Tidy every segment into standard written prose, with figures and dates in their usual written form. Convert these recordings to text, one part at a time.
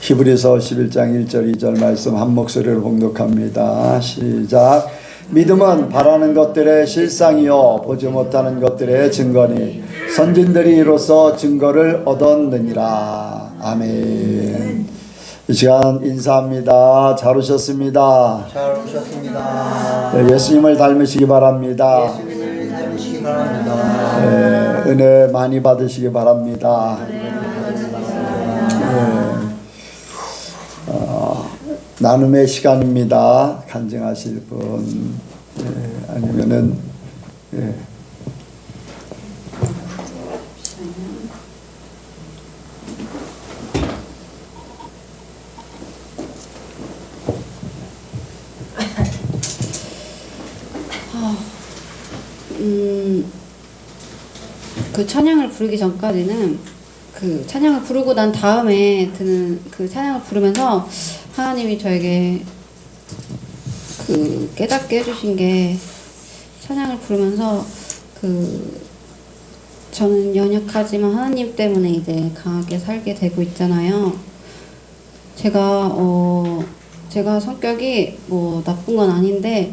히브리서 11장 1절 2절 말씀 한 목소리로 봉독합니다. 시작. 믿음은 바라는 것들의 실상이요 보지 못하는 것들의 증거니 선진들이 이로써 증거를 얻었느니라. 아멘. 이 시간 인사합니다. 잘 오셨습니다. 잘 오셨습니다. 네, 예수님을 닮으시기 바랍니다. 예수님을 닮으시기 바랍니다. 네, 은혜 많이 받으시기 바랍니다. 나눔의 시간입니다. 간증하실 분, 아니면은, 그 찬양을 부르기 전까지는 그 찬양을 부르고 난 다음에 드는 그 찬양을 부르면서 하나님이 저에게 그 깨닫게 해주신 게 찬양을 부르면서 그 저는 연약하지만 하나님 때문에 이제 강하게 살게 되고 있잖아요. 제가 성격이 뭐 나쁜 건 아닌데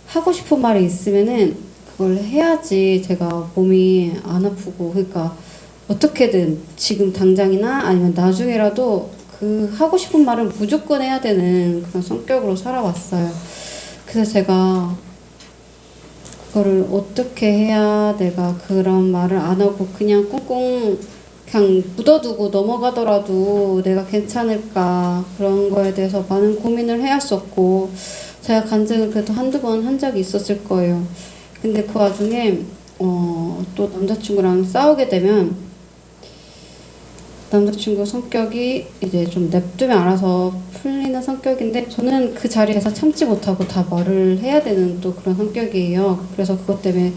하고 싶은 말이 있으면은 그걸 해야지 제가 몸이 안 아프고, 그러니까 어떻게든 지금 당장이나 아니면 나중에라도 그 하고 싶은 말은 무조건 해야 되는 그런 성격으로 살아왔어요. 그래서 제가 그거를 어떻게 해야 내가 그런 말을 안 하고 그냥 꽁꽁 그냥 묻어두고 넘어가더라도 내가 괜찮을까, 그런 거에 대해서 많은 고민을 해왔었고, 제가 간증을 그래도 한두 번 한 적이 있었을 거예요. 근데 그 와중에 또 남자친구랑 싸우게 되면 남자친구 성격이 이제 좀 냅두면 알아서 풀리는 성격인데, 저는 그 자리에서 참지 못하고 다 말을 해야 되는 또 그런 성격이에요. 그래서 그것 때문에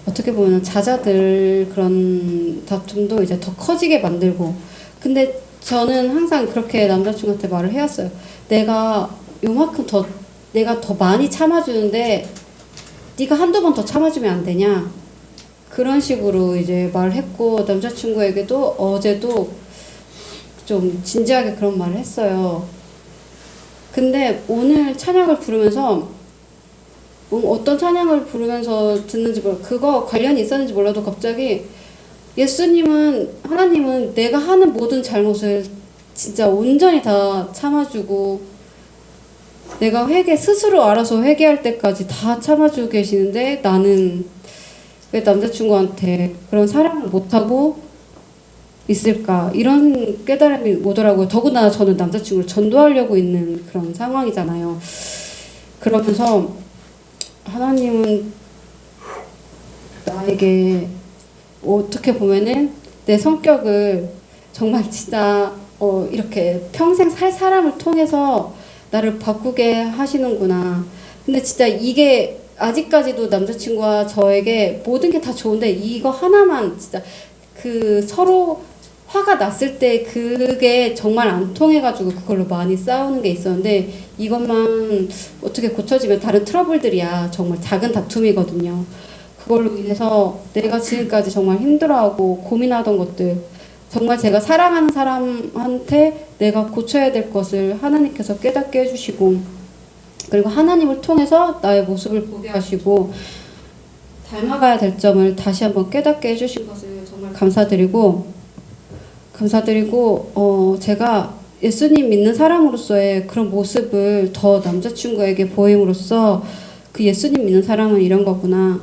어떻게 보면 자자들 그런 다툼도 이제 더 커지게 만들고. 근데 저는 항상 그렇게 남자친구한테 말을 해왔어요. 내가 요만큼 내가 더 많이 참아주는데 네가 한두 번 더 참아주면 안 되냐, 그런 식으로 이제 말을 했고, 남자친구에게도 어제도 좀 진지하게 그런 말을 했어요. 근데 오늘 찬양을 부르면서 어떤 찬양을 부르면서 듣는지 그거 관련이 있었는지 몰라도 갑자기 하나님은 내가 하는 모든 잘못을 진짜 온전히 다 참아주고, 내가 스스로 알아서 회개할 때까지 다 참아주고 계시는데 나는 왜 남자친구한테 그런 사랑을 못하고 있을까, 이런 깨달음이 오더라고요. 더구나 저는 남자친구를 전도하려고 있는 그런 상황이잖아요. 그러면서 하나님은 나에게 어떻게 보면은 내 성격을 정말 진짜 이렇게 평생 살 사람을 통해서 나를 바꾸게 하시는구나. 근데 진짜 이게 아직까지도 남자친구와 저에게 모든 게 다 좋은데 이거 하나만 진짜 그 서로 화가 났을 때 그게 정말 안 통해가지고 그걸로 많이 싸우는 게 있었는데, 이것만 어떻게 고쳐지면 다른 트러블들이야 정말 작은 다툼이거든요. 그걸로 인해서 내가 지금까지 정말 힘들어하고 고민하던 것들, 정말 제가 사랑하는 사람한테 내가 고쳐야 될 것을 하나님께서 깨닫게 해주시고, 그리고 하나님을 통해서 나의 모습을 보게 하시고 닮아가야 될 점을 다시 한번 깨닫게 해주신 것을 정말 감사드리고 제가 예수님 믿는 사람으로서의 그런 모습을 더 남자친구에게 보임으로써 그 예수님 믿는 사람은 이런 거구나.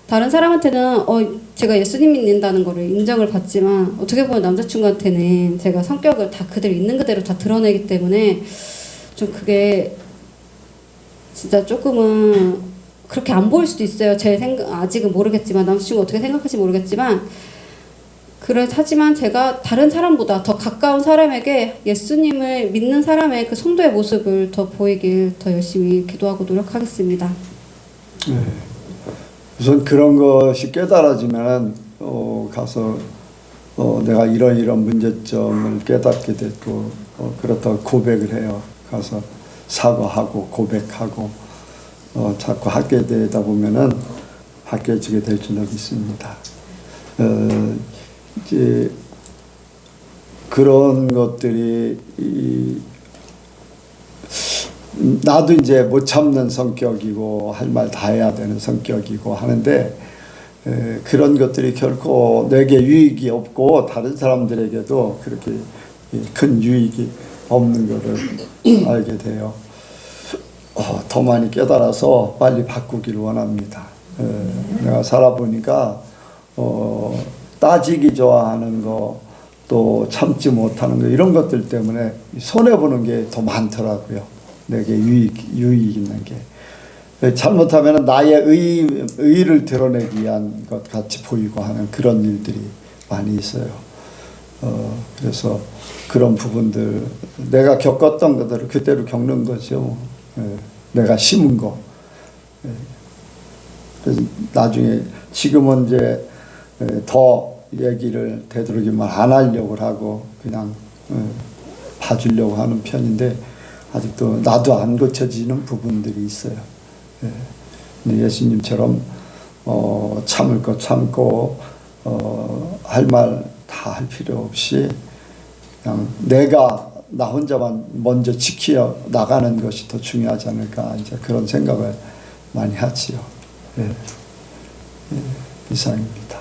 다른 사람한테는 제가 예수님 믿는다는 거를 인정을 받지만 어떻게 보면 남자친구한테는 제가 성격을 다 그대로 있는 그대로 다 드러내기 때문에 좀 그게 진짜 조금은 그렇게 안 보일 수도 있어요. 제 생각 아직은 모르겠지만, 남자친구가 어떻게 생각할지 모르겠지만, 하지만 제가 다른 사람보다 더 가까운 사람에게 예수님을 믿는 사람의 그 성도의 모습을 더 보이길 더 열심히 기도하고 노력하겠습니다. 네. 우선 그런 것이 깨달아지면 가서 내가 이런 문제점을 깨닫게 됐고 그렇다고 고백을 해요. 가서 사과하고 고백하고 자꾸 하게 되다 보면은 바뀌어지게 될 줄로 믿습니다. 이제 그런 것들이 나도 이제 못 참는 성격이고 할 말 다 해야 되는 성격이고 하는데 그런 것들이 결코 내게 유익이 없고 다른 사람들에게도 그렇게 큰 유익이 없는 것을 알게 돼요. 더 많이 깨달아서 빨리 바꾸기를 원합니다. 내가 살아보니까 따지기 좋아하는 거, 또 참지 못하는 거, 이런 것들 때문에 손해보는 게 더 많더라고요. 내게 유익 있는 게. 잘못하면 나의 의의를 드러내기 위한 것 같이 보이고 하는 그런 일들이 많이 있어요. 그래서 그런 부분들, 내가 겪었던 것들을 그대로 겪는 거죠. 내가 심은 거. 그래서 나중에 지금은 이제 더 얘기를 되도록이면 안 하려고 하고 그냥 봐주려고 하는 편인데 아직도 나도 안 고쳐지는 부분들이 있어요. 근데 예수님처럼 참을 것 참고 할 말 다 할 필요 없이 그냥 내가 나 혼자만 먼저 지켜 나가는 것이 더 중요하지 않을까, 이제 그런 생각을 많이 하지요. 이상입니다.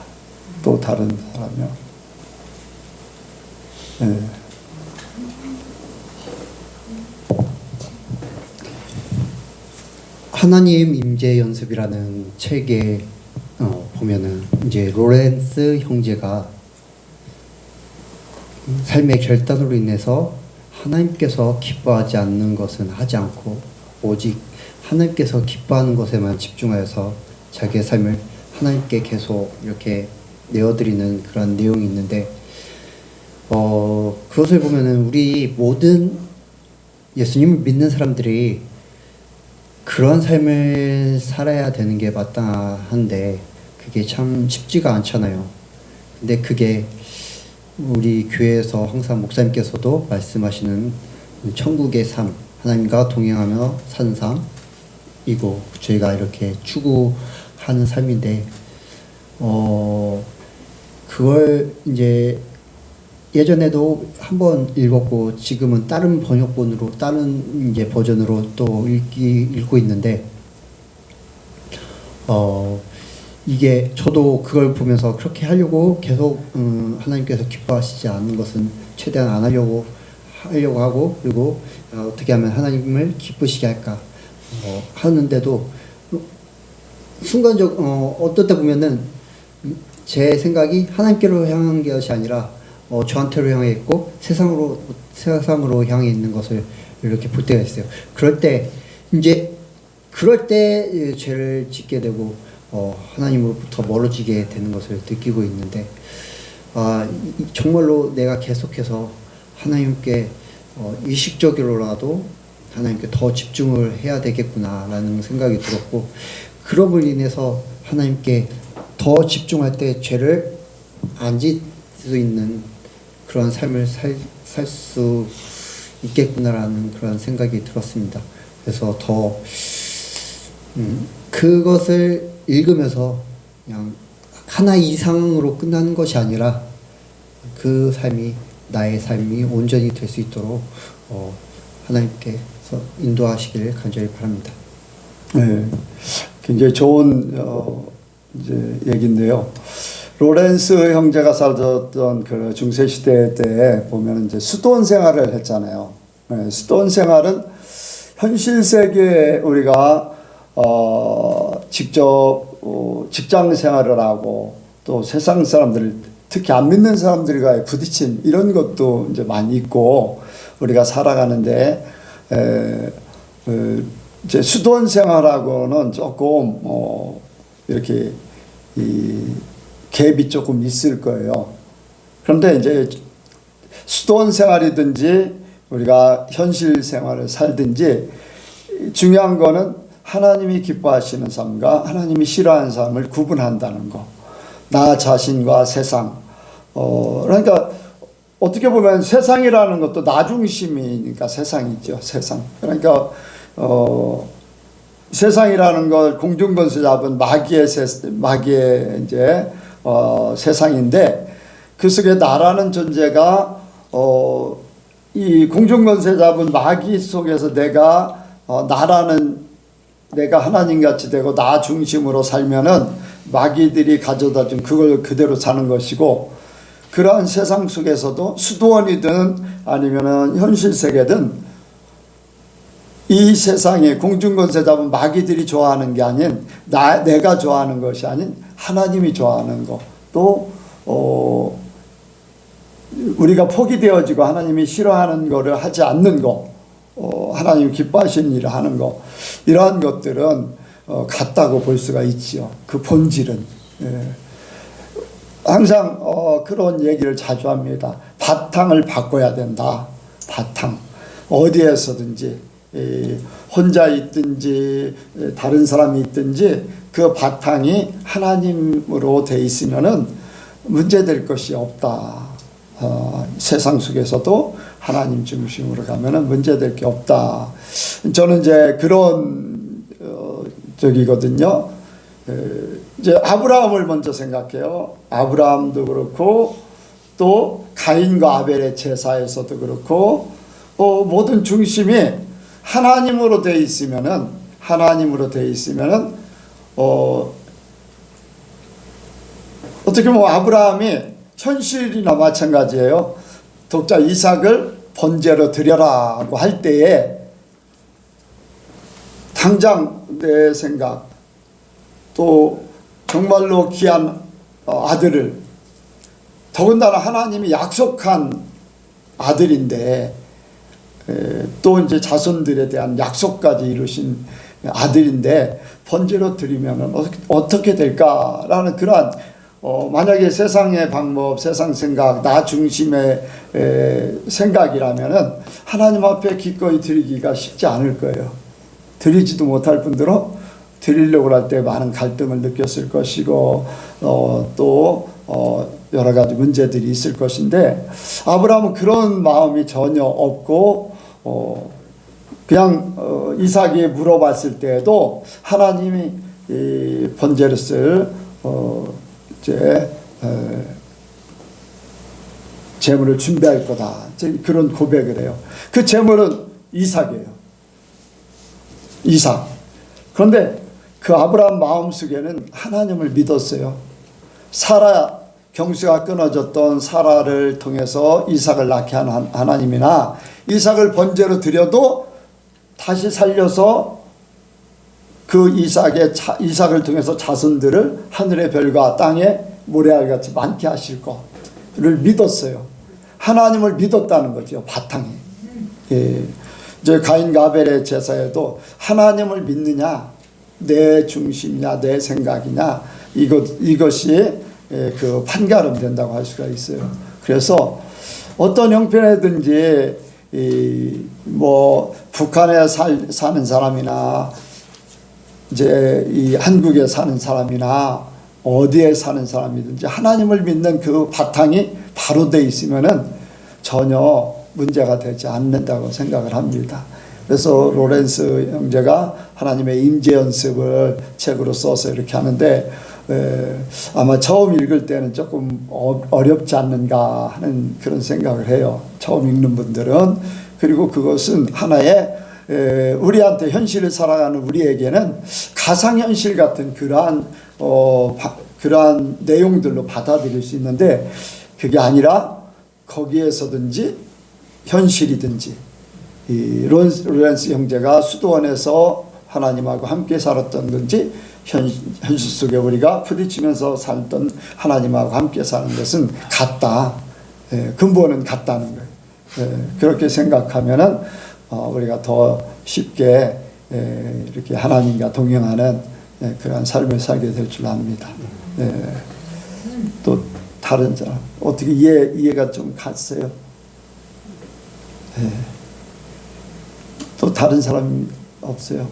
또 다른 사람이요. 하나님 임재 연습이라는 책에 보면은 이제 로렌스 형제가 삶의 결단으로 인해서 하나님께서 기뻐하지 않는 것은 하지 않고 오직 하나님께서 기뻐하는 것에만 집중하여서 자기의 삶을 하나님께 계속 이렇게 내어드리는 그런 내용이 있는데 그것을 보면은 우리 모든 예수님을 믿는 사람들이 그런 삶을 살아야 되는 게 마땅한데 그게 참 쉽지가 않잖아요. 근데 그게 우리 교회에서 항상 목사님께서도 말씀하시는 천국의 삶, 하나님과 동행하며 사는 삶이고 저희가 이렇게 추구하는 삶인데 그걸 이제 예전에도 한번 읽었고 지금은 다른 번역본으로 다른 이제 버전으로 또 읽고 있는데 이게 저도 그걸 보면서 그렇게 하려고 계속 하나님께서 기뻐하시지 않는 것은 최대한 안 하려고 하고 그리고 어떻게 하면 하나님을 기쁘시게 할까 하는데도 순간적 어떨 때 보면은 제 생각이 하나님께로 향한 것이 아니라 저한테로 향해 있고 세상으로 향해 있는 것을 이렇게 볼 때가 있어요. 그럴 때 죄를 짓게 되고 하나님으로부터 멀어지게 되는 것을 느끼고 있는데 정말로 내가 계속해서 하나님께 의식적으로라도 하나님께 더 집중을 해야 되겠구나라는 생각이 들었고 그럼으로 인해서 하나님께 더 집중할 때 죄를 안 짓을 수 있는 그런 삶을 살 수 있겠구나라는 그런 생각이 들었습니다. 그래서 더 그것을 읽으면서 그냥 하나 이상으로 끝나는 것이 아니라 그 삶이 나의 삶이 온전히 될 수 있도록 하나님께서 인도하시기를 간절히 바랍니다. 네, 굉장히 좋은 이제 얘기인데요. 로렌스 형제가 살던 그 중세 시대 때 보면 이제 수도원 생활을 했잖아요. 네, 수도원 생활은 현실 세계에 우리가 직접 직장 생활을 하고 또 세상 사람들, 특히 안 믿는 사람들과의 부딪힘 이런 것도 이제 많이 있고 우리가 살아가는데 이제 수도원 생활하고는 조금 이렇게 갭이 조금 있을 거예요. 그런데 이제 수도원 생활이든지 우리가 현실 생활을 살든지 중요한 거는 하나님이 기뻐하시는 삶과 하나님이 싫어하는 삶을 구분한다는 거. 나 자신과 세상. 그러니까 어떻게 보면 세상이라는 것도 나 중심이니까 세상이죠. 세상. 그러니까 세상이라는 걸 공중권세 잡은 마귀의 이제 세상인데 그 속에 나라는 존재가 이 공중권세 잡은 마귀 속에서 내가 내가 하나님같이 되고 나 중심으로 살면은 마귀들이 가져다 준 그걸 그대로 사는 것이고, 그러한 세상 속에서도 수도원이든 아니면은 현실 세계든 이 세상에 공중권세 잡은 마귀들이 좋아하는 게 아닌 내가 좋아하는 것이 아닌 하나님이 좋아하는 것, 또 우리가 포기되어지고 하나님이 싫어하는 거를 하지 않는 것, 하나님 기뻐하시는 일을 하는 것, 이러한 것들은 같다고 볼 수가 있지요. 그 본질은. 예. 항상 그런 얘기를 자주 합니다. 바탕을 바꿔야 된다. 바탕. 어디에서든지 혼자 있든지 다른 사람이 있든지 그 바탕이 하나님으로 돼 있으면은 문제될 것이 없다. 세상 속에서도 하나님 중심으로 가면은 문제될 게 없다. 저는 이제 그런 적이거든요. 이제 아브라함을 먼저 생각해요. 아브라함도 그렇고 또 가인과 아벨의 제사에서도 그렇고 모든 중심이 하나님으로 돼 있으면은 어떻게 보면 아브라함이 현실이나 마찬가지예요. 독자 이삭을 번제로 드려라고 할 때에 당장 내 생각, 또 정말로 귀한 아들을, 더군다나 하나님이 약속한 아들인데 또 이제 자손들에 대한 약속까지 이루신 아들인데 번제로 드리면 어떻게 될까라는 그러한 만약에 세상의 방법, 세상 생각, 나 중심의 생각이라면은 하나님 앞에 기꺼이 드리기가 쉽지 않을 거예요. 드리지도 못할 뿐더러 드리려고 할 때 많은 갈등을 느꼈을 것이고 또 여러 가지 문제들이 있을 것인데, 아브라함은 그런 마음이 전혀 없고 그냥 이삭이 물어봤을 때에도 하나님이 이 번제를 쓸 제물을 준비할 거다, 그런 고백을 해요. 그 제물은 이삭이에요. 이삭. 그런데 그 아브라함 마음속에는 하나님을 믿었어요. 사라, 경수가 끊어졌던 사라를 통해서 이삭을 낳게 한 하나님이나, 이삭을 번제로 드려도 다시 살려서 그 이삭을 통해서 자손들을 하늘의 별과 땅의 모래알같이 많게 하실 것을 믿었어요. 하나님을 믿었다는 거죠, 바탕이. 예. 이제 가인과 아벨의 제사에도 하나님을 믿느냐, 내 중심이냐, 내 생각이냐, 이것이 그 판가름 된다고 할 수가 있어요. 그래서 어떤 형편이든지 뭐 북한에 사는 사람이나 이제 이 한국에 사는 사람이나 어디에 사는 사람이든지 하나님을 믿는 그 바탕이 바로 돼 있으면은 전혀 문제가 되지 않는다고 생각을 합니다. 그래서 로렌스 형제가 하나님의 임재 연습을 책으로 써서 이렇게 하는데, 아마 처음 읽을 때는 조금 어렵지 않는가 하는 그런 생각을 해요, 처음 읽는 분들은. 그리고 그것은 하나의 우리한테 현실을 살아가는 우리에게는 가상현실 같은 그러한 내용들로 받아들일 수 있는데, 그게 아니라 거기에서든지 현실이든지, 이 로렌스 형제가 수도원에서 하나님하고 함께 살았던 건지, 현실 속에 우리가 부딪히면서 살던 하나님하고 함께 사는 것은 같다. 근본은 같다는 거예요. 그렇게 생각하면은 우리가 더 쉽게 이렇게 하나님과 동행하는 그런 삶을 살게 될 줄 압니다. 또 다른 사람 어떻게 이해가 좀 갔어요? 또 다른 사람이 없어요?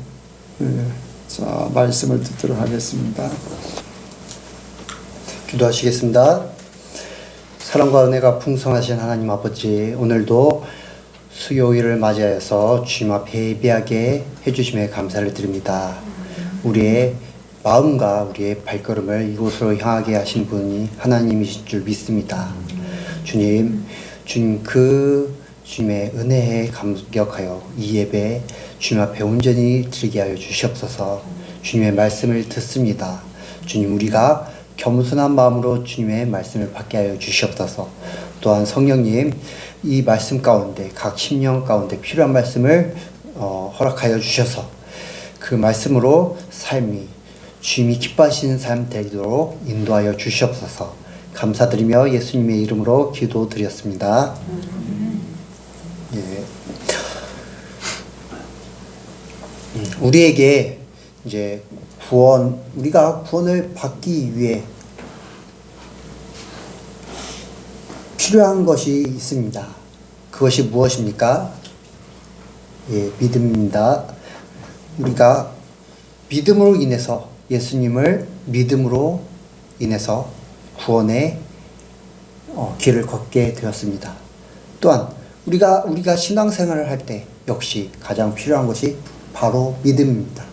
자, 말씀을 듣도록 하겠습니다. 기도하시겠습니다. 사랑과 은혜가 풍성하신 하나님 아버지, 오늘도 수요일을 맞이해서 주님 앞에 예배하게 해주심에 감사를 드립니다. 우리의 마음과 우리의 발걸음을 이곳으로 향하게 하신 분이 하나님이신 줄 믿습니다. 주님, 주님 그 주님의 은혜에 감격하여 이 예배 주님 앞에 온전히 드리게 하여 주시옵소서. 주님의 말씀을 듣습니다. 주님 우리가 겸손한 마음으로 주님의 말씀을 받게 하여 주시옵소서. 또한 성령님 이 말씀 가운데 각 심령 가운데 필요한 말씀을 허락하여 주셔서 그 말씀으로 삶이 주님이 기뻐하시는 삶 되도록 인도하여 주시옵소서. 감사드리며 예수님의 이름으로 기도드렸습니다. 예. 우리에게 이제 우리가 구원을 받기 위해 필요한 것이 있습니다. 그것이 무엇입니까? 예, 믿음입니다. 우리가 믿음으로 인해서 예수님을 믿음으로 인해서 구원의 길을 걷게 되었습니다. 또한 우리가 신앙생활을 할 때 역시 가장 필요한 것이 바로 믿음입니다.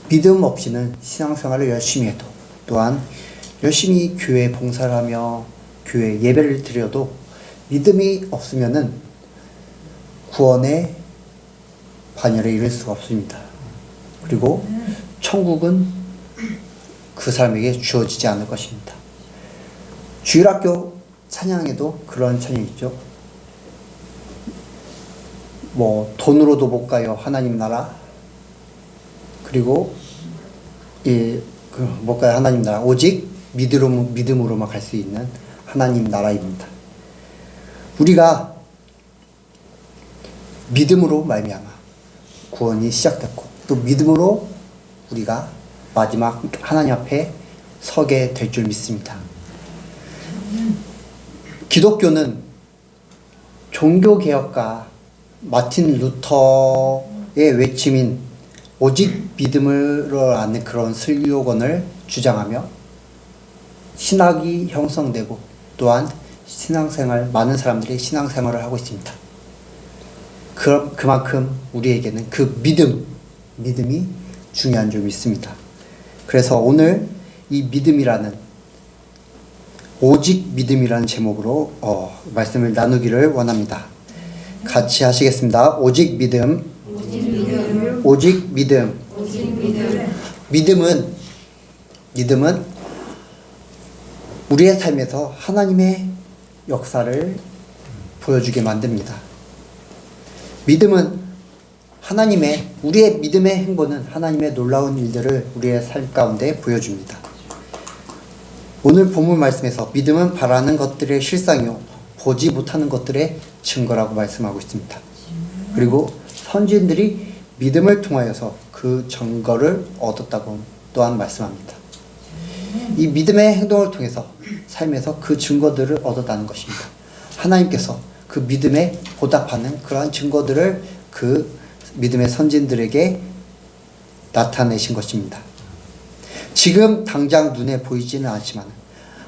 믿음 없이는 신앙생활을 열심히 해도 또한 열심히 교회 봉사를 하며 교회 예배를 드려도 믿음이 없으면은 구원의 반열에 이를 수가 없습니다. 그리고 천국은 그 사람에게 주어지지 않을 것입니다. 주일학교 찬양에도 그런 찬양이 있죠. 돈으로도 못 가요 하나님 나라. 그리고 못 가요 하나님 나라. 오직 믿음으로만 갈 수 있는 하나님 나라입니다. 우리가 믿음으로 말미암아 구원이 시작됐고 또 믿음으로 우리가 마지막 하나님 앞에 서게 될 줄 믿습니다. 기독교는 종교개혁가 마틴 루터의 외침인 오직 믿음으로 하는 그런 슬로건을 주장하며 신학이 형성되고 또한 많은 사람들이 신앙생활을 하고 있습니다. 그만큼 우리에게는 그 믿음이 중요한 줄 믿습니다. 그래서 오늘 이 믿음이라는 오직 믿음이라는 제목으로 말씀을 나누기를 원합니다. 같이 하시겠습니다. 오직 믿음. 오직 믿음. 믿음은 우리의 삶에서 하나님의 역사를 보여주게 만듭니다. 믿음은 우리의 믿음의 행보는 하나님의 놀라운 일들을 우리의 삶 가운데 보여줍니다. 오늘 본문 말씀에서 믿음은 바라는 것들의 실상이요 보지 못하는 것들의 증거라고 말씀하고 있습니다. 그리고 선지자들이 믿음을 통하여서 그 증거를 얻었다고 또한 말씀합니다. 이 믿음의 행동을 통해서 삶에서 그 증거들을 얻었다는 것입니다. 하나님께서 그 믿음에 보답하는 그러한 증거들을 그 믿음의 선진들에게 나타내신 것입니다. 지금 당장 눈에 보이지는 않지만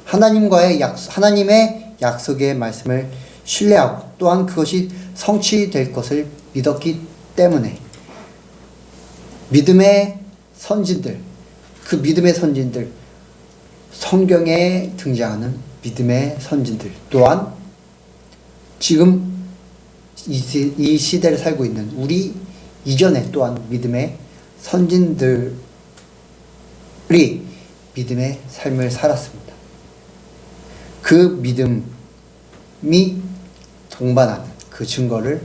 하나님의 약속의 말씀을 신뢰하고 또한 그것이 성취될 것을 믿었기 때문에 믿음의 선진들, 성경에 등장하는 믿음의 선진들 또한 지금 이 시대를 살고 있는 우리 이전에 또한 믿음의 선진들이 믿음의 삶을 살았습니다. 그 믿음이 동반하는 그 증거를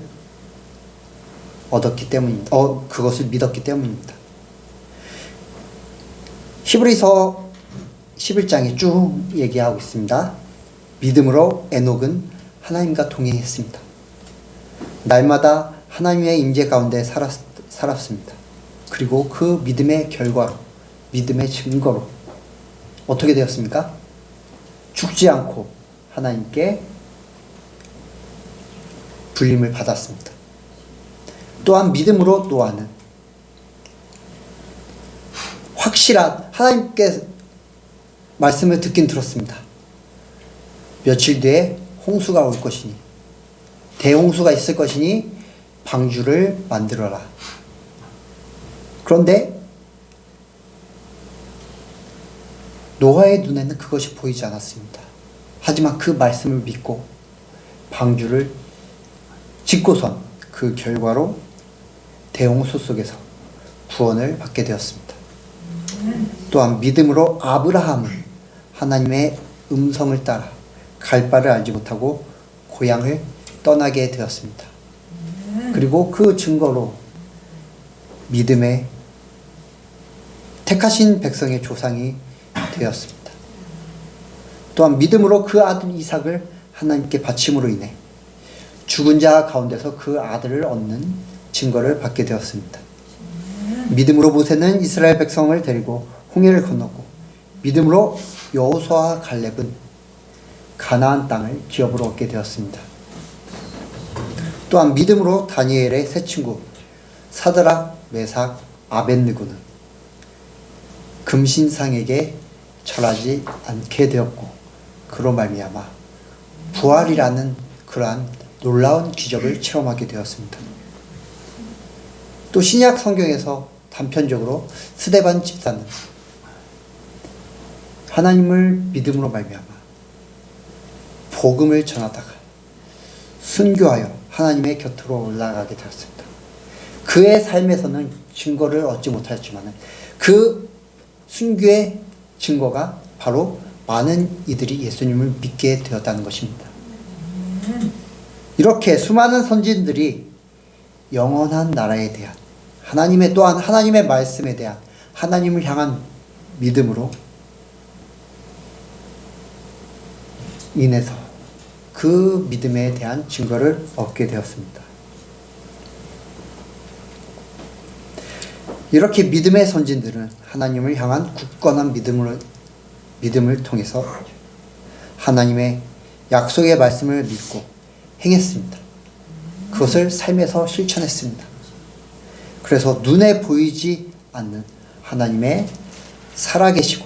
얻었기 때문입니다. 그것을 믿었기 때문입니다. 히브리서 11장에 쭉 얘기하고 있습니다. 믿음으로 에녹은 하나님과 동행했습니다. 날마다 하나님의 임재 가운데 살았습니다. 그리고 그 믿음의 결과로, 믿음의 증거로 어떻게 되었습니까? 죽지 않고 하나님께 불림을 받았습니다. 또한 믿음으로 노아는 확실한 하나님께 말씀을 듣긴 들었습니다. 며칠 뒤에 홍수가 올 것이니 대홍수가 있을 것이니 방주를 만들어라. 그런데 노아의 눈에는 그것이 보이지 않았습니다. 하지만 그 말씀을 믿고 방주를 짓고선 그 결과로 대홍수 속에서 구원을 받게 되었습니다. 또한 믿음으로 아브라함은 하나님의 음성을 따라 갈 바를 알지 못하고 고향을 떠나게 되었습니다. 그리고 그 증거로 믿음의 택하신 백성의 조상이 되었습니다. 또한 믿음으로 그 아들 이삭을 하나님께 바침으로 인해 죽은 자 가운데서 그 아들을 얻는 증거를 받게 되었습니다. 믿음으로 모세는 이스라엘 백성을 데리고 홍해를 건넜고, 믿음으로 여호수아와 갈렙은 가나안 땅을 기업으로 얻게 되었습니다. 또한 믿음으로 다니엘의 세 친구 사드락, 메삭, 아벳느고는 금신상에게 절하지 않게 되었고, 그로 말미암아 부활이라는 그러한 놀라운 기적을 체험하게 되었습니다. 또 신약 성경에서 단편적으로 스데반 집사는 하나님을 믿음으로 말미암아 복음을 전하다가 순교하여 하나님의 곁으로 올라가게 되었습니다. 그의 삶에서는 증거를 얻지 못하였지만 그 순교의 증거가 바로 많은 이들이 예수님을 믿게 되었다는 것입니다. 이렇게 수많은 선진들이 영원한 나라에 대한 하나님의, 또한 하나님의 말씀에 대한 하나님을 향한 믿음으로 인해서 그 믿음에 대한 증거를 얻게 되었습니다. 이렇게 믿음의 선진들은 하나님을 향한 굳건한 믿음을 통해서 하나님의 약속의 말씀을 믿고 행했습니다. 그것을 삶에서 실천했습니다. 그래서 눈에 보이지 않는 하나님의 살아계시고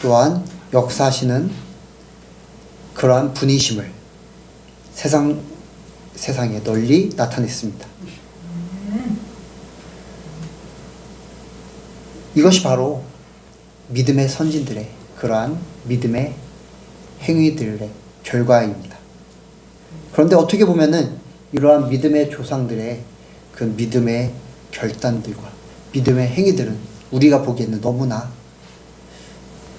또한 역사하시는 그러한 분이심을 세상에 널리 나타냈습니다. 이것이 바로 믿음의 선진들의 그러한 믿음의 행위들의 결과입니다. 그런데 어떻게 보면은 이러한 믿음의 조상들의 그 믿음의 결단들과 믿음의 행위들은 우리가 보기에는 너무나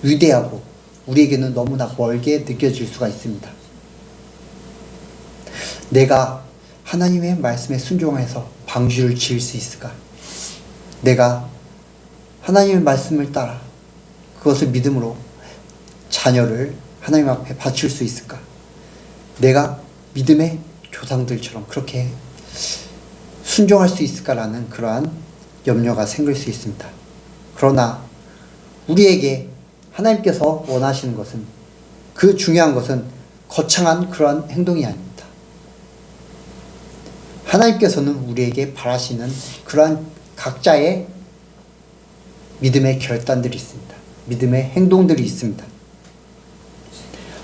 위대하고 우리에게는 너무나 멀게 느껴질 수가 있습니다. 내가 하나님의 말씀에 순종해서 방주를 지을 수 있을까? 내가 하나님의 말씀을 따라 그것을 믿음으로 자녀를 하나님 앞에 바칠 수 있을까? 내가 믿음의 조상들처럼 그렇게 순종할 수 있을까라는 그러한 염려가 생길 수 있습니다. 그러나 우리에게 하나님께서 원하시는 것은, 그 중요한 것은 거창한 그러한 행동이 아닙니다. 하나님께서는 우리에게 바라시는 그러한 각자의 믿음의 결단들이 있습니다. 믿음의 행동들이 있습니다.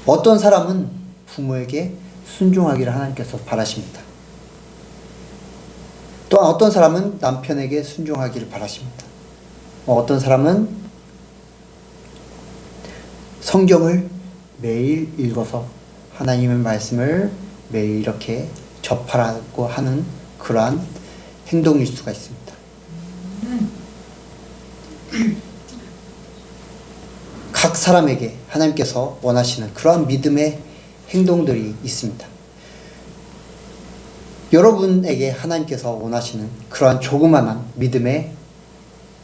어떤 사람은 부모에게 순종하기를 하나님께서 바라십니다. 또한 어떤 사람은 남편에게 순종하기를 바라십니다. 어떤 사람은 성경을 매일 읽어서 하나님의 말씀을 매일 이렇게 접하라고 하는 그러한 행동일 수가 있습니다. 각 사람에게 하나님께서 원하시는 그러한 믿음의 행동들이 있습니다. 여러분에게 하나님께서 원하시는 그러한 조그마한 믿음의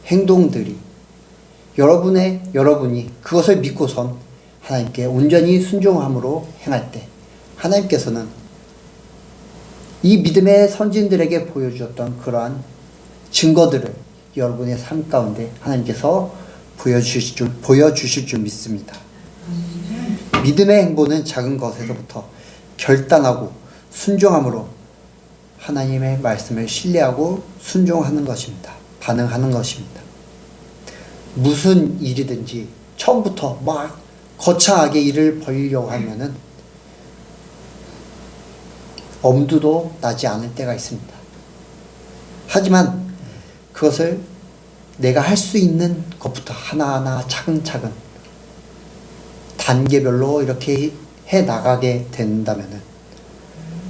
행동들이 여러분이 그것을 믿고선 하나님께 온전히 순종함으로 행할 때 하나님께서는 이 믿음의 선진들에게 보여주었던 그러한 증거들을 여러분의 삶 가운데 하나님께서 보여주실 줄 믿습니다. 믿음의 행보는 작은 것에서부터 결단하고 순종함으로 하나님의 말씀을 신뢰하고 순종하는 것입니다. 반응하는 것입니다. 무슨 일이든지 처음부터 막 거창하게 일을 벌이려고 하면은 엄두도 나지 않을 때가 있습니다. 하지만 그것을 내가 할 수 있는 것부터 하나하나 차근차근 단계별로 이렇게 해 나가게 된다면은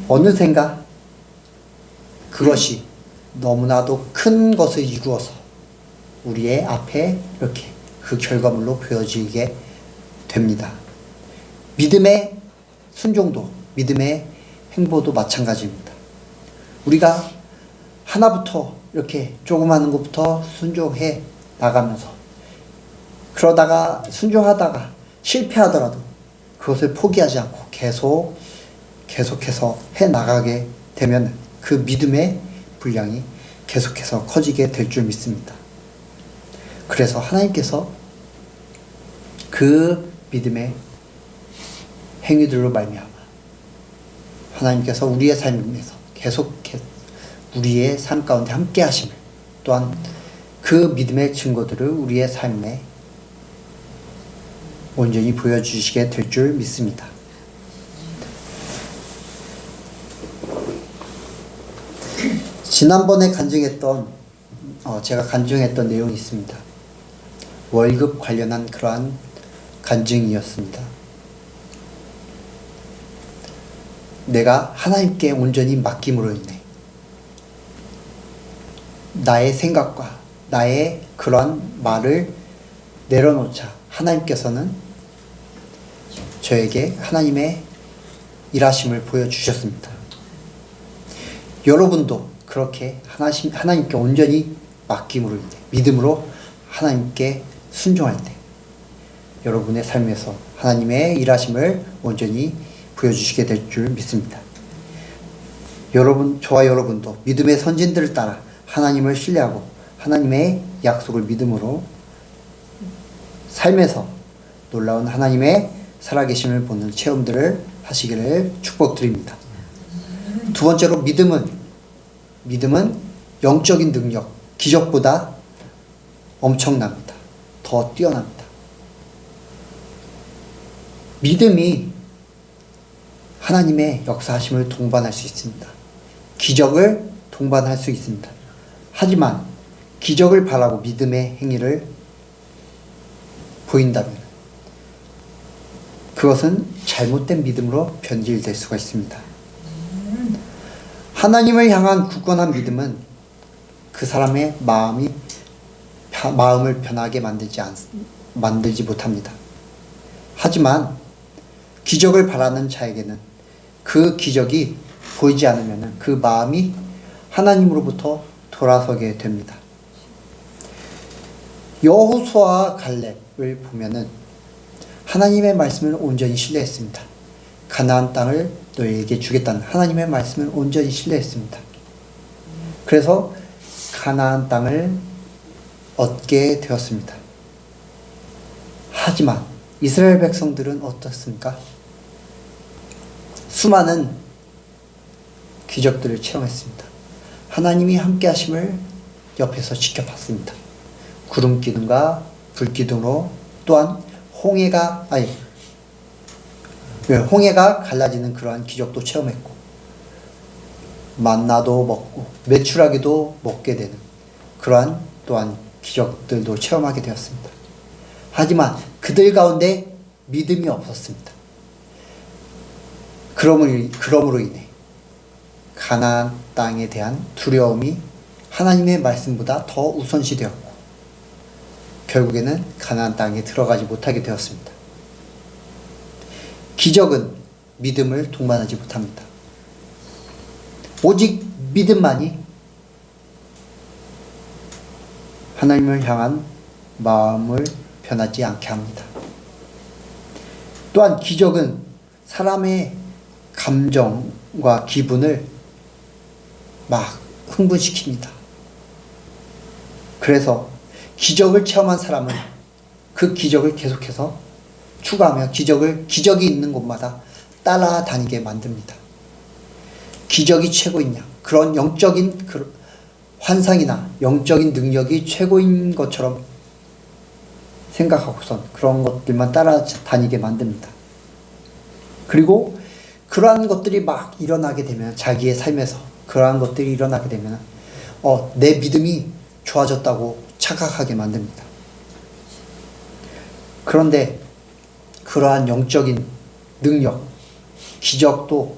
어느샌가 그것이 너무나도 큰 것을 이루어서 우리의 앞에 이렇게 그 결과물로 보여지게 됩니다. 믿음의 순종도, 믿음의 행보도 마찬가지입니다. 우리가 하나부터 이렇게 조그마한 것부터 순종해 나가면서 그러다가 순종하다가 실패하더라도 그것을 포기하지 않고 계속해서 해 나가게 되면 그 믿음의 분량이 계속해서 커지게 될 줄 믿습니다. 그래서 하나님께서 그 믿음의 행위들로 말미암아 하나님께서 우리의 삶에서 계속해서 우리의 삶 가운데 함께 하심을, 또한 그 믿음의 증거들을 우리의 삶에 온전히 보여주시게 될 줄 믿습니다. 지난번에 제가 간증했던 내용이 있습니다. 월급 관련한 그러한 간증이었습니다. 내가 하나님께 온전히 맡김으로 인해 나의 생각과 나의 그러한 말을 내려놓자 하나님께서는 저에게 하나님의 일하심을 보여주셨습니다. 여러분도 그렇게 하나님께 온전히 맡김으로 인해 믿음으로 하나님께 순종할 때 여러분의 삶에서 하나님의 일하심을 온전히 보여주시게 될 줄 믿습니다. 저와 여러분도 믿음의 선진들을 따라 하나님을 신뢰하고 하나님의 약속을 믿음으로 삶에서 놀라운 하나님의 살아계심을 보는 체험들을 하시기를 축복드립니다. 두 번째로 믿음은 영적인 능력, 기적보다 엄청납니다. 더 뛰어납니다. 믿음이 하나님의 역사하심을 동반할 수 있습니다. 기적을 동반할 수 있습니다. 하지만 기적을 바라고 믿음의 행위를 보인다면 그것은 잘못된 믿음으로 변질될 수가 있습니다. 하나님을 향한 굳건한 믿음은 그 사람의 마음을 변하게 만들지 못합니다. 하지만 기적을 바라는 자에게는 그 기적이 보이지 않으면 그 마음이 하나님으로부터 돌아서게 됩니다. 여호수아와 갈렙을 보면은 하나님의 말씀을 온전히 신뢰했습니다. 가나안 땅을 너희에게 주겠다는 하나님의 말씀을 온전히 신뢰했습니다. 그래서 가나안 땅을 얻게 되었습니다. 하지만 이스라엘 백성들은 어떻습니까? 수많은 기적들을 체험했습니다. 하나님이 함께 하심을 옆에서 지켜봤습니다. 구름 기둥과 불 기둥으로, 또한 홍해가 갈라지는 그러한 기적도 체험했고, 만나도 먹고 메추라기도 먹게 되는 그러한 또한 기적들도 체험하게 되었습니다. 하지만 그들 가운데 믿음이 없었습니다. 그러므로 인해 가나안 땅에 대한 두려움이 하나님의 말씀보다 더 우선시 되었고, 결국에는 가나안 땅에 들어가지 못하게 되었습니다. 기적은 믿음을 동반하지 못합니다. 오직 믿음만이 하나님을 향한 마음을 변하지 않게 합니다. 또한 기적은 사람의 감정과 기분을 막 흥분시킵니다. 그래서 기적을 체험한 사람은 그 기적을 계속해서 추구하며 기적이 있는 곳마다 따라다니게 만듭니다. 기적이 최고이냐, 그런 영적인 환상이나 영적인 능력이 최고인 것처럼 생각하고선 그런 것들만 따라다니게 만듭니다. 그리고 그러한 것들이 막 일어나게 되면, 자기의 삶에서 그러한 것들이 일어나게 되면 내 믿음이 좋아졌다고 착각하게 만듭니다. 그런데 그러한 영적인 능력, 기적도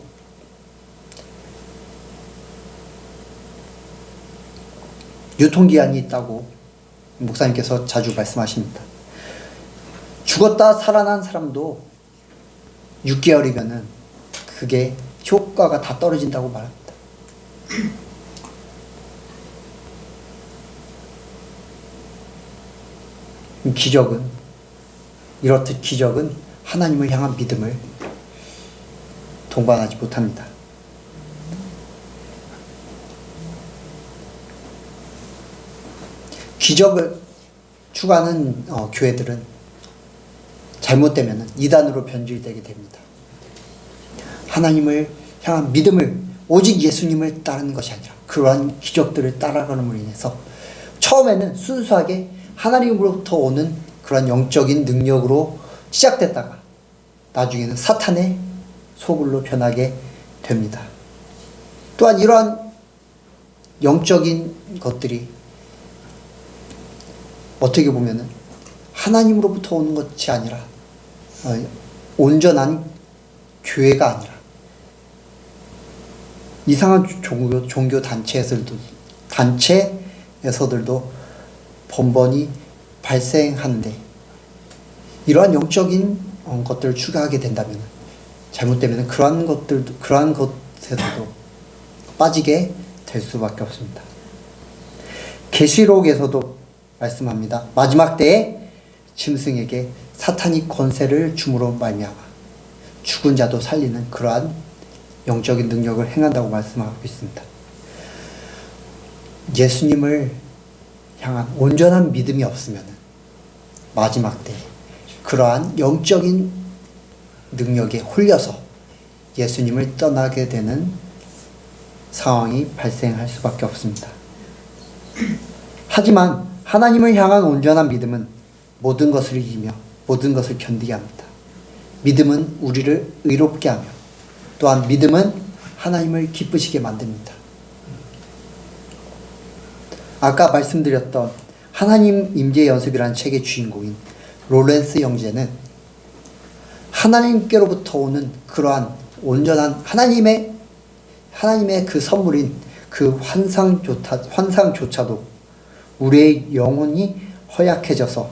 유통기한이 있다고 목사님께서 자주 말씀하십니다. 죽었다 살아난 사람도 6개월이면은 그게 효과가 다 떨어진다고 말합니다. 이렇듯 기적은 하나님을 향한 믿음을 동반하지 못합니다. 기적을 추구하는 교회들은 잘못되면 이단으로 변질되게 됩니다. 하나님을 향한 믿음을, 오직 예수님을 따르는 것이 아니라 그러한 기적들을 따라가는으로 인해서 처음에는 순수하게 하나님으로부터 오는 그런 영적인 능력으로 시작됐다가 나중에는 사탄의 소굴로 변하게 됩니다. 또한 이러한 영적인 것들이 어떻게 보면은 하나님으로부터 오는 것이 아니라 온전한 교회가 아니라 이상한 종교 단체에서들도 번번이 발생하는데, 이러한 영적인 것들을 추구하게 된다면 잘못되면 그러한 것에서도 빠지게 될 수밖에 없습니다. 계시록에서도 말씀합니다. 마지막 때에 짐승에게 사탄이 권세를 줌으로 말미암아 죽은 자도 살리는 그러한 영적인 능력을 행한다고 말씀하고 있습니다. 예수님을 향한 온전한 믿음이 없으면 마지막 때 그러한 영적인 능력에 홀려서 예수님을 떠나게 되는 상황이 발생할 수밖에 없습니다. 하지만 하나님을 향한 온전한 믿음은 모든 것을 이기며 모든 것을 견디게 합니다. 믿음은 우리를 의롭게 하며 또한 믿음은 하나님을 기쁘시게 만듭니다. 아까 말씀드렸던 하나님 임재 연습이라는 책의 주인공인 로렌스 형제는 하나님께로부터 오는 그러한 온전한 하나님의 그 선물인 그 환상조차도 우리의 영혼이 허약해져서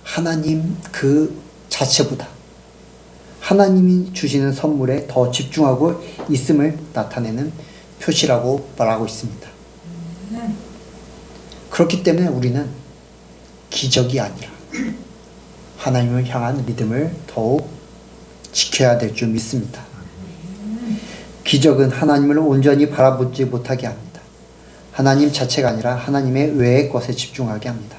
하나님 그 자체보다 하나님이 주시는 선물에 더 집중하고 있음을 나타내는 표시라고 말하고 있습니다. 그렇기 때문에 우리는 기적이 아니라 하나님을 향한 믿음을 더욱 지켜야 될 줄 믿습니다. 기적은 하나님을 온전히 바라보지 못하게 합니다. 하나님 자체가 아니라 하나님의 외의 것에 집중하게 합니다.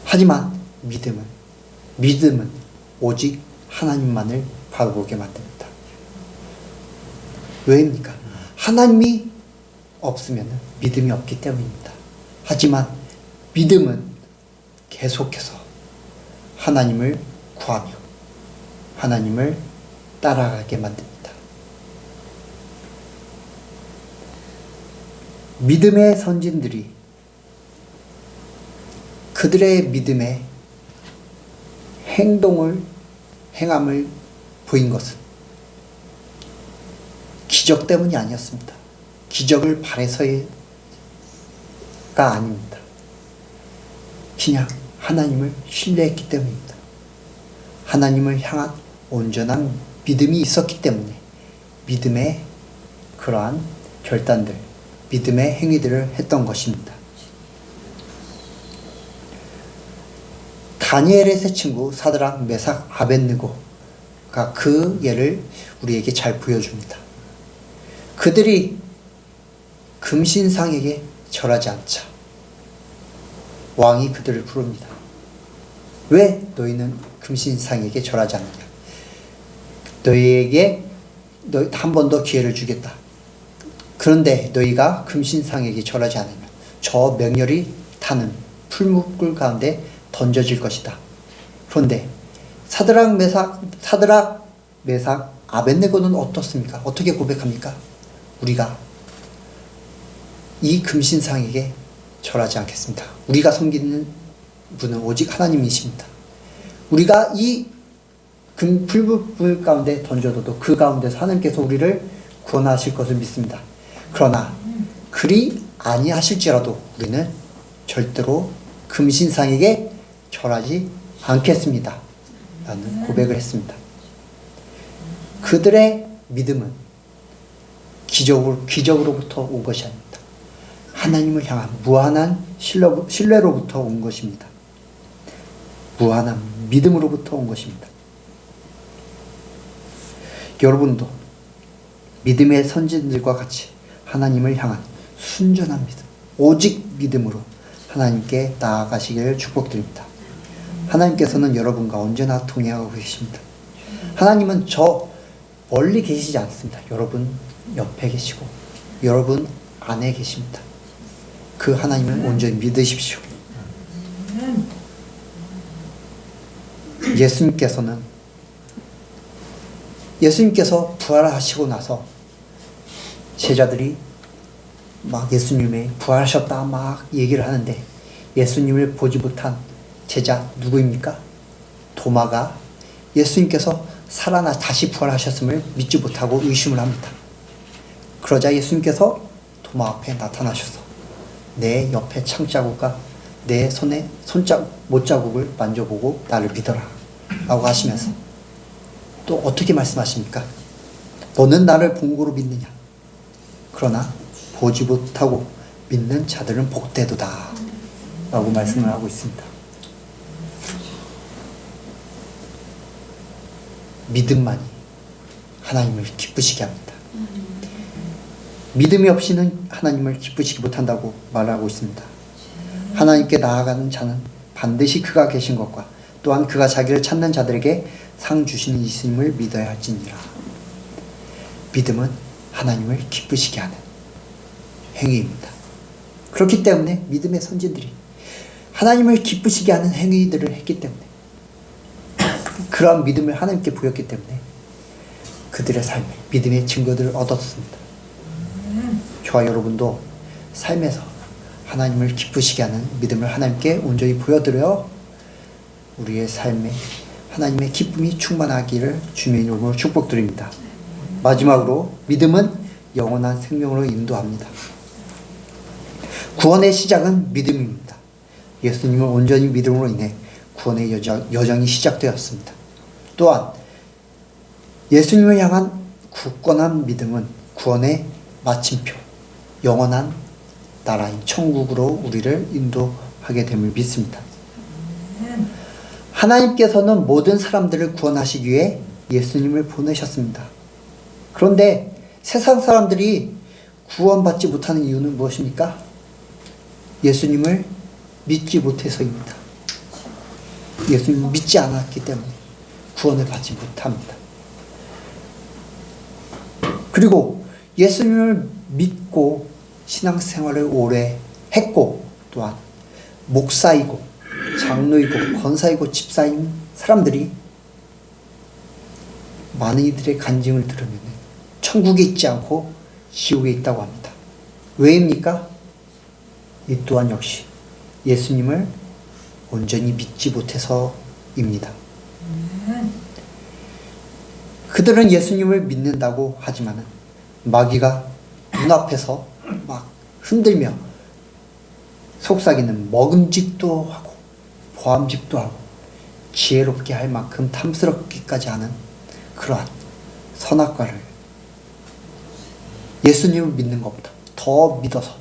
하지만 믿음은 오직 하나님만을 바라보게 만듭니다. 왜입니까? 하나님이 없으면 믿음이 없기 때문입니다. 하지만 믿음은 계속해서 하나님을 구하며 하나님을 따라가게 만듭니다. 믿음의 선진들이 그들의 믿음의 행함을 보인 것은 기적 때문이 아니었습니다. 기적을 바라서가 아닙니다. 그냥 하나님을 신뢰했기 때문입니다. 하나님을 향한 온전한 믿음이 있었기 때문에 믿음의 그러한 결단들, 믿음의 행위들을 했던 것입니다. 다니엘의 세 친구 사드락, 메삭, 아벳느고가 그 예를 우리에게 잘 보여줍니다. 그들이 금신상에게 절하지 않자 왕이 그들을 부릅니다. 왜 너희는 금신상에게 절하지 않느냐? 너희에게 한 번 더 기회를 주겠다. 그런데 너희가 금신상에게 절하지 않으면 저 맹렬히 타는 풀무불 가운데 던져질 것이다. 그런데 사드락, 메삭, 아벳느고는 어떻습니까? 어떻게 고백합니까? 우리가 이 금신상에게 절하지 않겠습니다. 우리가 섬기는 분은 오직 하나님이십니다. 우리가 이 풀무불 가운데 던져둬도 그 가운데서 하나님께서 우리를 구원하실 것을 믿습니다. 그러나 그리 아니하실지라도 우리는 절대로 금신상에게 절하지 않겠습니다. 라는 고백을 했습니다. 그들의 믿음은 기적으로부터 온 것이 아닙니다. 하나님을 향한 무한한 신뢰로부터 온 것입니다. 무한한 믿음으로부터 온 것입니다. 여러분도 믿음의 선진들과 같이 하나님을 향한 순전한 믿음, 오직 믿음으로 하나님께 나아가시기를 축복드립니다. 하나님께서는 여러분과 언제나 동행하고 계십니다. 하나님은 저 멀리 계시지 않습니다. 여러분 옆에 계시고 여러분 안에 계십니다. 그 하나님을 온전히 믿으십시오. 예수님께서 부활하시고 나서 제자들이 막 예수님의 부활하셨다 막 얘기를 하는데 예수님을 보지 못한 제자 누구입니까? 도마가 예수님께서 다시 부활하셨음을 믿지 못하고 의심을 합니다. 그러자 예수님께서 도마 앞에 나타나셔서 내 옆에 창자국과 내 손에 못자국을 만져보고 나를 믿어라 라고 하시면서 또 어떻게 말씀하십니까? 너는 나를 본 거로 믿느냐? 그러나 보지 못하고 믿는 자들은 복되도다 라고 말씀을 하고 있습니다. 믿음만이 하나님을 기쁘시게 합니다. 믿음이 없이는 하나님을 기쁘시게 못한다고 말하고 있습니다. 하나님께 나아가는 자는 반드시 그가 계신 것과 또한 그가 자기를 찾는 자들에게 상 주시는 이심을 믿어야 할지니라. 믿음은 하나님을 기쁘시게 하는 행위입니다. 그렇기 때문에 믿음의 선진들이 하나님을 기쁘시게 하는 행위들을 했기 때문에 그러한 믿음을 하나님께 보였기 때문에 그들의 삶에 믿음의 증거들을 얻었습니다. 저와 여러분도 삶에서 하나님을 기쁘시게 하는 믿음을 하나님께 온전히 보여드려 우리의 삶에 하나님의 기쁨이 충만하기를 주님의 이름으로 축복드립니다. 마지막으로 믿음은 영원한 생명으로 인도합니다. 구원의 시작은 믿음입니다. 예수님을 온전히 믿음으로 인해 구원의 여정이 시작되었습니다. 또한 예수님을 향한 굳건한 믿음은 구원의 마침표, 영원한 나라인 천국으로 우리를 인도하게 됨을 믿습니다. 하나님께서는 모든 사람들을 구원하시기 위해 예수님을 보내셨습니다. 그런데 세상 사람들이 구원받지 못하는 이유는 무엇입니까? 예수님을 믿지 못해서입니다. 예수님을 믿지 않았기 때문에 구원을 받지 못합니다. 그리고 예수님을 믿고 신앙생활을 오래 했고 또한 목사이고 장로이고 권사이고 집사인 사람들이 많은 이들의 간증을 들으면 천국에 있지 않고 지옥에 있다고 합니다. 왜입니까? 이 또한 역시 예수님을 온전히 믿지 못해서입니다. 그들은 예수님을 믿는다고 하지만 마귀가 눈앞에서 막 흔들며 속삭이는 먹음직도 하고 보암직도 하고 지혜롭게 할 만큼 탐스럽기까지 하는 그러한 선악과를 예수님을 믿는 것보다 더 믿어서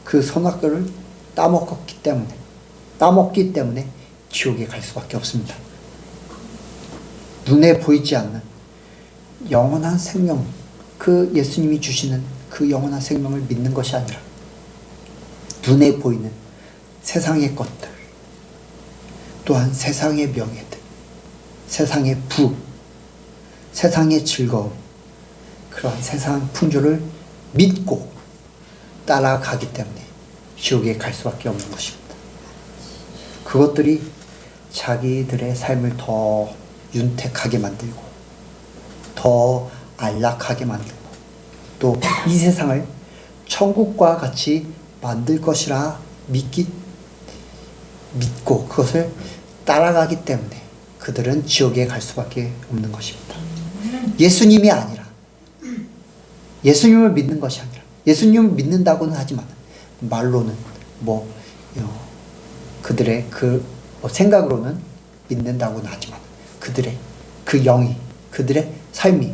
그 선악과를 따먹기 때문에 지옥에 갈 수밖에 없습니다. 눈에 보이지 않는 영원한 생명, 그 예수님이 주시는 그 영원한 생명을 믿는 것이 아니라 눈에 보이는 세상의 것들, 또한 세상의 명예들, 세상의 부, 세상의 즐거움, 그러한 세상 풍조를 믿고 따라가기 때문에 지옥에 갈 수밖에 없는 것입니다. 그것들이 자기들의 삶을 더 윤택하게 만들고 더 안락하게 만들고 또 이 세상을 천국과 같이 만들 것이라 믿고 그것을 따라가기 때문에 그들은 지옥에 갈 수밖에 없는 것입니다. 예수님이 아니라 예수님을 믿는 것이 아니라 예수님을 믿는다고는 하지만 말로는 그들의 생각으로는 믿는다고는 하지만 그들의 그 영이, 그들의 삶이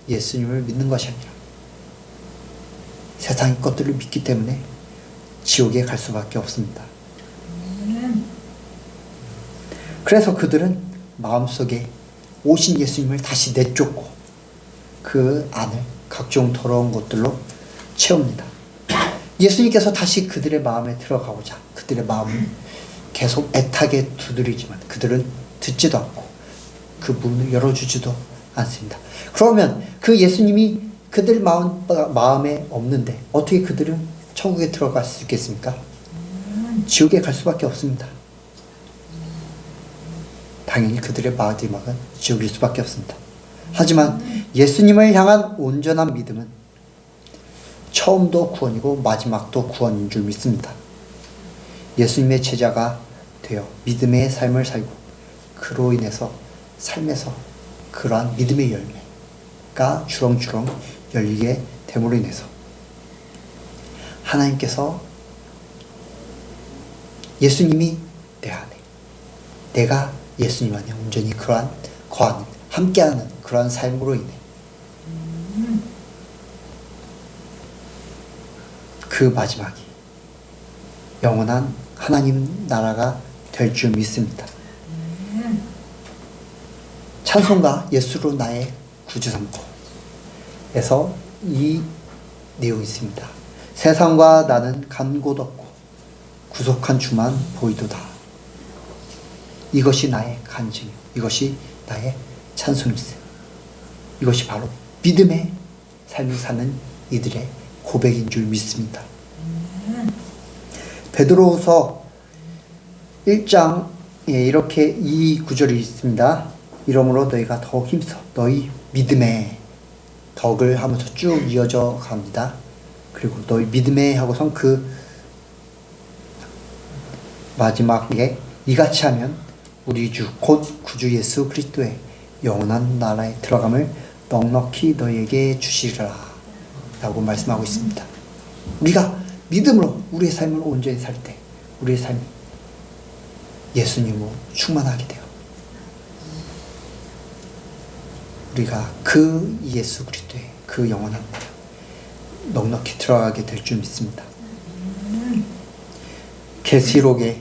예수님을 믿는 것이 아니라 세상의 것들을 믿기 때문에 지옥에 갈 수밖에 없습니다. 그래서 그들은 마음속에 오신 예수님을 다시 내쫓고 그 안을 각종 더러운 것들로 채웁니다. 예수님께서 다시 그들의 마음에 들어가고자 그들의 마음을 계속 애타게 두드리지만 그들은 듣지도 않고 그 문을 열어주지도 않습니다. 그러면 그 예수님이 그들 마음에 없는데 어떻게 그들은 천국에 들어갈 수 있겠습니까? 지옥에 갈 수밖에 없습니다. 당연히 그들의 마지막은 지옥일 수밖에 없습니다. 하지만 예수님을 향한 온전한 믿음은 처음도 구원이고 마지막도 구원인 줄 믿습니다. 예수님의 제자가 되어 믿음의 삶을 살고 그로 인해서 삶에서 그러한 믿음의 열매가 주렁주렁 열리게 됨으로 인해서 하나님께서 예수님이 내 안에, 내가 예수님 안에 온전히 그러한 거하는, 함께하는 그러한 삶으로 인해 그 마지막이 영원한 하나님 나라가 될 줄 믿습니다. 찬송가 예수로 나의 구주 삼고 에서 이 내용이 있습니다. 세상과 나는 간 곳 없고 구속한 주만 보이도다. 이것이 나의 간증, 이것이 나의 찬송일세. 이것이 바로 믿음의 삶을 사는 이들의 고백인 줄 믿습니다. 베드로후서 1장에 이렇게 이 구절이 있습니다. 이러므로 너희가 더욱 힘써 너희 믿음의 덕을 하면서 쭉 이어져 갑니다. 그리고 너희 믿음의 하고선 그 마지막에 이같이 하면 우리 주 곧 구주 예수 그리스도의 영원한 나라에 들어감을 넉넉히 너희에게 주시리라 라고 말씀하고 있습니다. 우리가 믿음으로 우리의 삶을 온전히 살 때 우리의 삶이 예수님으로 충만하게 돼요. 우리가 그 예수 그리스도의 그 영원한 나라 넉넉히 들어가게 될 줄 믿습니다. 계시록의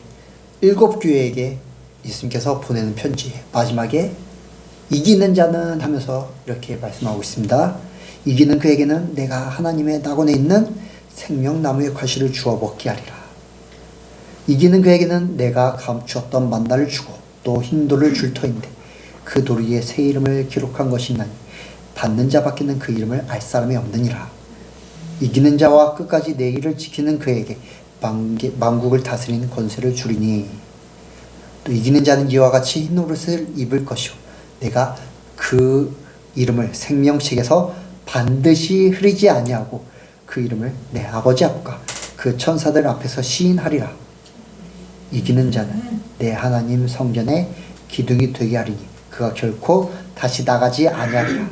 7교회에게 예수님께서 보내는 편지 마지막에 이기는 자는 하면서 이렇게 말씀하고 있습니다. 이기는 그에게는 내가 하나님의 낙원에 있는 생명나무의 과실을 주어 먹게 하리라. 이기는 그에게는 내가 감추었던 만나를 주고 또 흰 돌을 줄 터인데 그 돌 위에 새 이름을 기록한 것이 있나니 받는 자밖에는 그 이름을 알 사람이 없느니라. 이기는 자와 끝까지 내 일을 지키는 그에게 만국을 다스리는 권세를 주리니 또 이기는 자는 이와 같이 흰 옷을 입을 것이요 내가 그 이름을 생명책에서 반드시 흐리지 아니하고 그 이름을 내 아버지 앞과 그 천사들 앞에서 시인하리라. 이기는 자는 내 하나님 성전에 기둥이 되게 하리니 그가 결코 다시 나가지 아니하리라.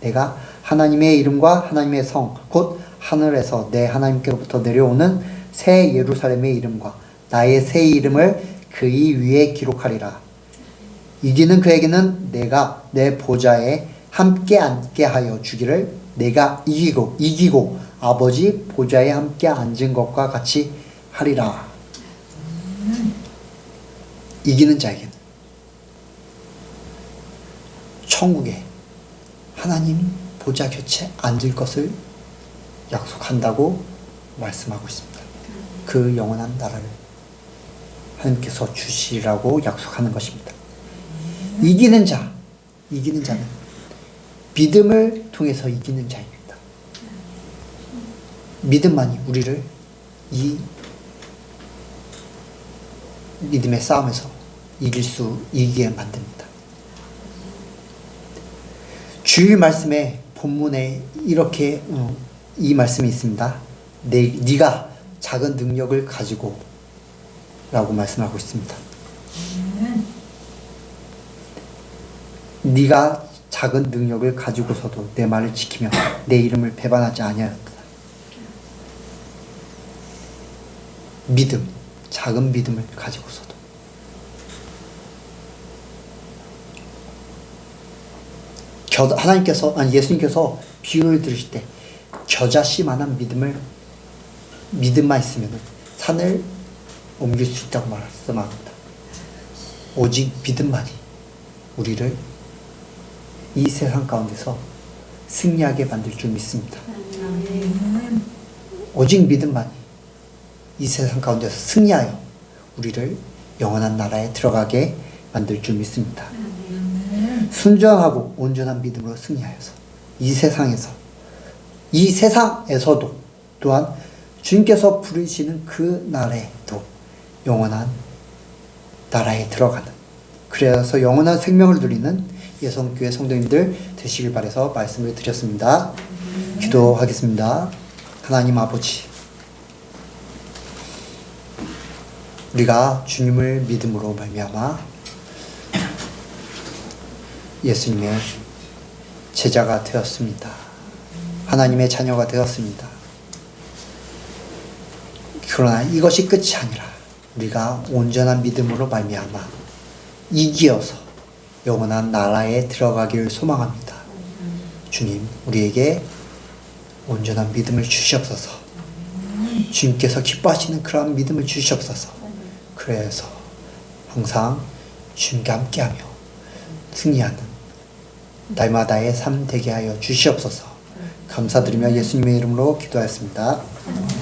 내가 하나님의 이름과 하나님의 성 곧 하늘에서 내 하나님께로부터 내려오는 새 예루살렘의 이름과 나의 새 이름을 그의 위에 기록하리라. 이기는 그에게는 내가 내 보좌에 함께 앉게 하여 주기를 내가 이기고 아버지 보좌에 함께 앉은 것과 같이 하리라. 이기는 자에게는 천국에 하나님 보좌 곁에 앉을 것을 약속한다고 말씀하고 있습니다. 그 영원한 나라를 하나님께서 주시라고 약속하는 것입니다. 이기는 자는 믿음을 통해서 이기는 자입니다. 믿음만이 우리를 이 믿음의 싸움에서 이기게 만듭니다. 주일 말씀에 본문에 이렇게 이 말씀이 있습니다. 네가 작은 능력을 가지고 라고 말씀하고 있습니다. 네가 작은 능력을 가지고서도 내 말을 지키며 내 이름을 배반하지 아니하였다. 믿음, 작은 믿음을 가지고서도 하나님께서, 아니 예수님께서 비유를 들으실 때 겨자씨만한 믿음만 있으면 산을 옮길 수 있다고 말씀합니다. 오직 믿음만이 우리를 이 세상 가운데서 승리하게 만들 줄 믿습니다. 오직 믿음만이 이 세상 가운데서 승리하여 우리를 영원한 나라에 들어가게 만들 줄 믿습니다. 순전하고 온전한 믿음으로 승리하여서 이 세상에서도 또한 주님께서 부르시는 그 날에도 영원한 나라에 들어가는, 그래서 영원한 생명을 누리는 예성교회 성도님들 되시길 바라서 말씀을 드렸습니다. 기도하겠습니다. 하나님 아버지, 우리가 주님을 믿음으로 말미암아 예수님의 제자가 되었습니다. 하나님의 자녀가 되었습니다. 그러나 이것이 끝이 아니라 우리가 온전한 믿음으로 말미암아 이기어서 영원한 나라에 들어가기를 소망합니다. 주님, 우리에게 온전한 믿음을 주시옵소서. 주님께서 기뻐하시는 그러한 믿음을 주시옵소서. 그래서 항상 주님과 함께하며 승리하는 날마다의 삶 되게 하여 주시옵소서. 감사드리며 예수님의 이름으로 기도하였습니다.